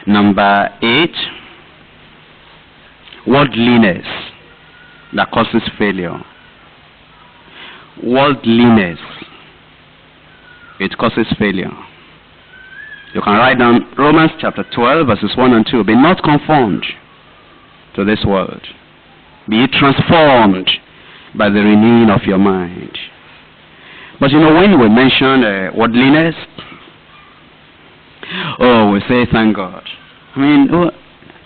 Number 8, worldliness that causes failure. Worldliness, it causes failure. You can write down Romans chapter 12 verses 1 and 2. Be not conformed to this world. Be transformed by the renewing of your mind. But you know, when we mention worldliness, we say thank God. I mean,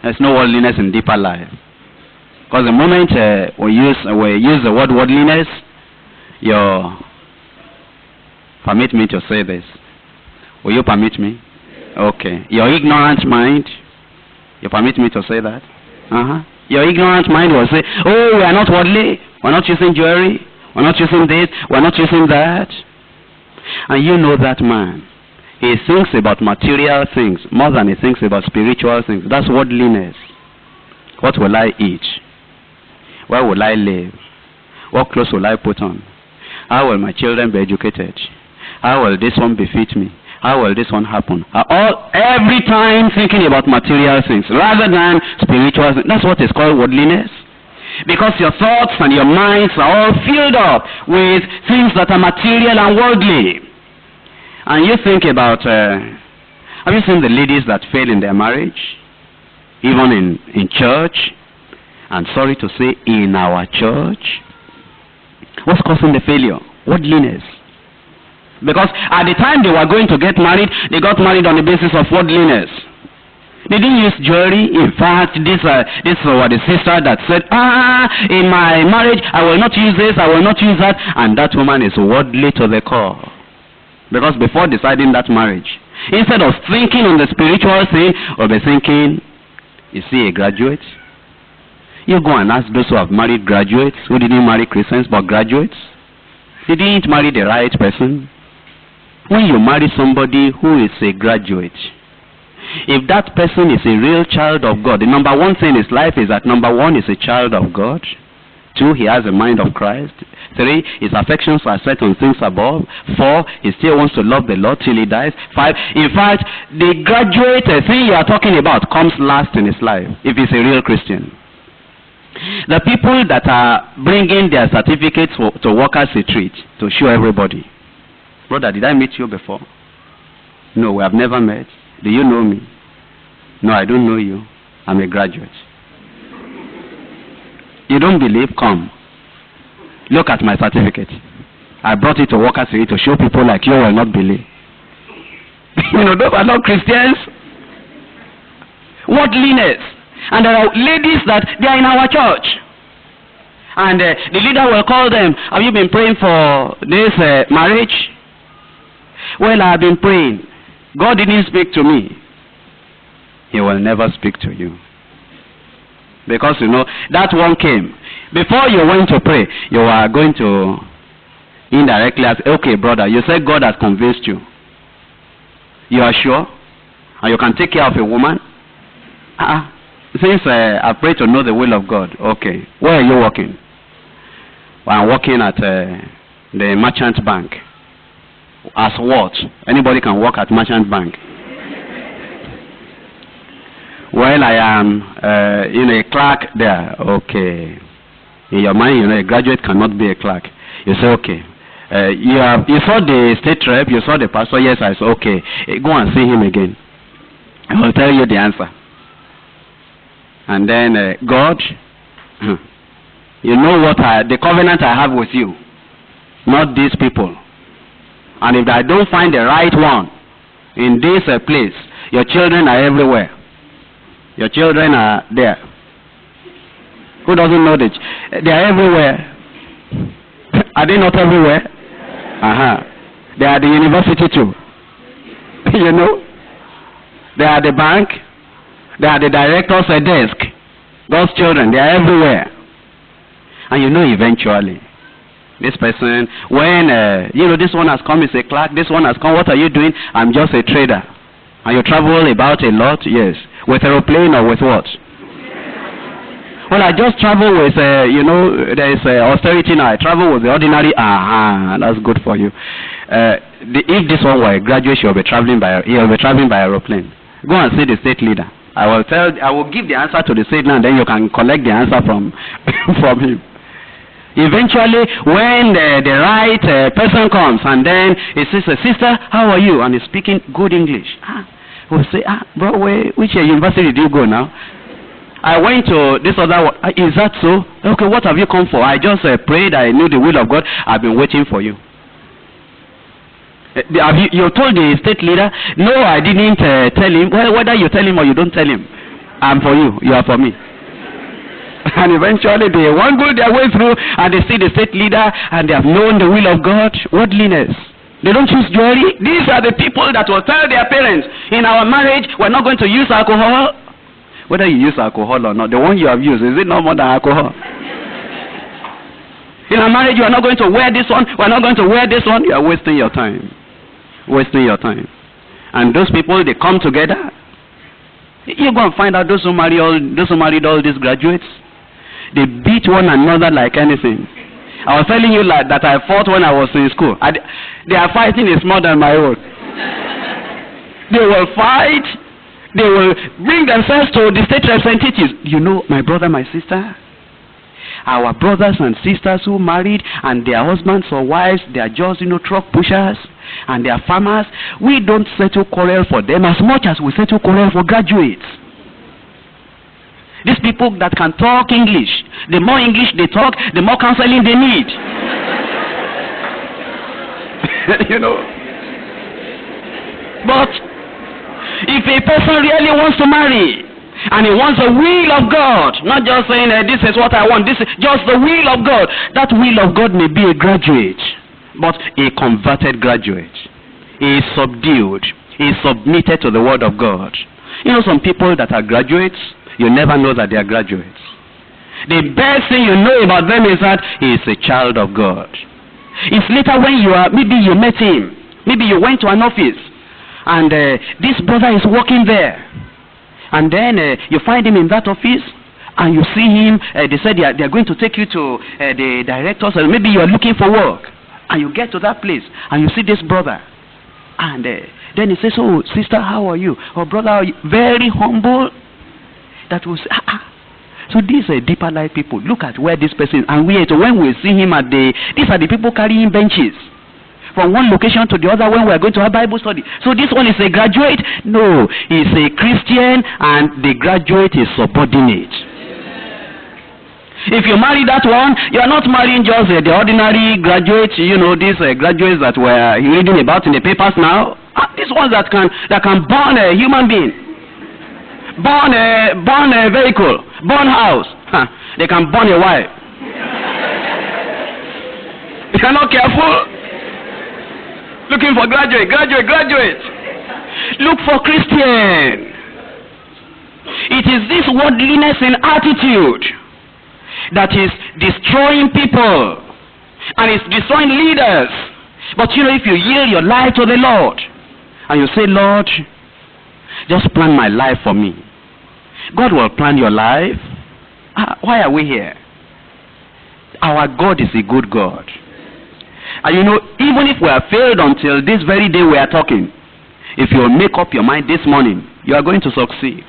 there's no worldliness in deeper life. Because the moment we use the word worldliness, permit me to say this. Will you permit me? Okay. Your ignorant mind, you permit me to say that? Your ignorant mind will say, oh, we are not worldly. We're not using jewelry. We're not using this. We're not using that. And you know that man. He thinks about material things more than he thinks about spiritual things. That's worldliness. What will I eat? Where will I live? What clothes will I put on? How will my children be educated? How will this one befit me? How will this one happen? Every time thinking about material things rather than spiritual things. That's what is called worldliness. Because your thoughts and your minds are all filled up with things that are material and worldly. And you think about, have you seen the ladies that fail in their marriage? Even in church. And sorry to say, in our church. What's causing the failure? Worldliness. Because at the time they were going to get married, they got married on the basis of worldliness. They didn't use jewelry. In fact, this was the sister that said, in my marriage, I will not use this, I will not use that. And that woman is worldly to the core. Because before deciding that marriage, instead of thinking on the spiritual thing, or be thinking, you see a graduate? You go and ask those who have married graduates, who didn't marry Christians, but graduates. They didn't marry the right person. When you marry somebody who is a graduate, if that person is a real child of God, the number one thing in his life is that number one is a child of God. 2, he has a mind of Christ. 3, his affections are set on things above. 4, he still wants to love the Lord till he dies. 5, in fact, the graduate thing you are talking about comes last in his life, if he's a real Christian. The people that are bringing their certificates to workers' retreat to show everybody. Brother, did I meet you before? No, we have never met. Do you know me? No, I don't know you. I'm a graduate. You don't believe? Come. Look at my certificate. I brought it to workers' retreat to show people like you will not believe. You know, those are not Christians. Worldliness. And there are ladies that they are in our church. And the leader will call them, have you been praying for this marriage? Well, I have been praying. God didn't speak to me. He will never speak to you. Because you know, that one came. Before you went to pray, you are going to indirectly ask, okay brother, you said God has convinced you. You are sure? And you can take care of a woman? Since I pray to know the will of God. Okay. Where are you working? Well, I'm working at the merchant bank. As what? Anybody can work at merchant bank. Well, I am a clerk there. Okay. In your mind, a graduate cannot be a clerk. You say, okay. You saw the state rep, you saw the pastor. Yes, I said, okay. Go and see him again. I will tell you the answer. And then, God, you know what the covenant I have with you, not these people. And if I don't find the right one in this place, your children are everywhere. Your children are there. Who doesn't know this? They are everywhere. Are they not everywhere? They are at the university too. You know? They are at the bank. They are the director's desk. Those children, they are everywhere. And you know eventually, this person, when, this one has come, is a clerk, this one has come, what are you doing? I'm just a trader. And you travel about a lot? Yes. With aeroplane or with what? Well, I just travel with, there is austerity now. I travel with the ordinary. That's good for you. If this one were a graduate, he'll be traveling by aeroplane. Go and see the state leader. I will give the answer to the state leader, and then you can collect the answer from from him. Eventually, when the right person comes, and then he says, "Sister, how are you?" and he's speaking good English, we'll say, bro, which university did you go now? I went to this other one. Is that so? Okay, what have you come for? I just prayed. I knew the will of God. I've been waiting for you. You told the state leader? No, I didn't tell him. Well, whether you tell him or you don't tell him, I'm for you. You are for me. And eventually they won't go their way through, and they see the state leader, and they have known the will of God. Worldliness. They don't use jewelry. These are the people that will tell their parents, in our marriage, we're not going to use alcohol. Whether you use alcohol or not, the one you have used, is it no more than alcohol? In our marriage, you are not going to wear this one, we're not going to wear this one. You are wasting your time. Wasting your time. And those people, they come together. You go and find out those who married all these graduates. They beat one another like anything. I was telling you that I fought when I was in school. Their fighting is more than my own. They will fight. They will bring themselves to the state representatives. You know, my brother, my sister, our brothers and sisters who married and their husbands or wives, they are just, truck pushers and they are farmers. We don't settle quarrel for them as much as we settle quarrel for graduates. These people that can talk English, the more English they talk, the more counseling they need. But if a person really wants to marry, and he wants the will of God, not just saying, this is what I want, this is just the will of God. That will of God may be a graduate, but a converted graduate. He is subdued. He is submitted to the word of God. Some people that are graduates, you never know that they are graduates. The best thing you know about them is that he is a child of God. It's later when maybe you met him, maybe you went to an office, and this brother is working there. And then you find him in that office, and you see him, they said they are going to take you to the directors, or maybe you are looking for work. And you get to that place, and you see this brother. And then he says, "Oh, sister, how are you?" "Oh, brother, how are you?" Very humble. That was, So these are deeper life people. Look at where this person is. And when we see him these are the people carrying benches from one location to the other when we are going to have Bible study. So this one is a graduate? No, he's a Christian, and the graduate is subordinate. If you marry that one, you are not marrying just the ordinary graduates, these graduates that we're reading about in the papers now. These ones that can burn a human being, burn a vehicle, burn house. They can burn a wife. If you're not careful, looking for graduate. Look for Christian. It is this worldliness in attitude that is destroying people, and it's destroying leaders. But if you yield your life to the Lord, and you say, "Lord, just plan my life for me," God will plan your life. Why are we here? Our God is a good God. And even if we have failed until this very day we are talking, if you make up your mind this morning, you are going to succeed.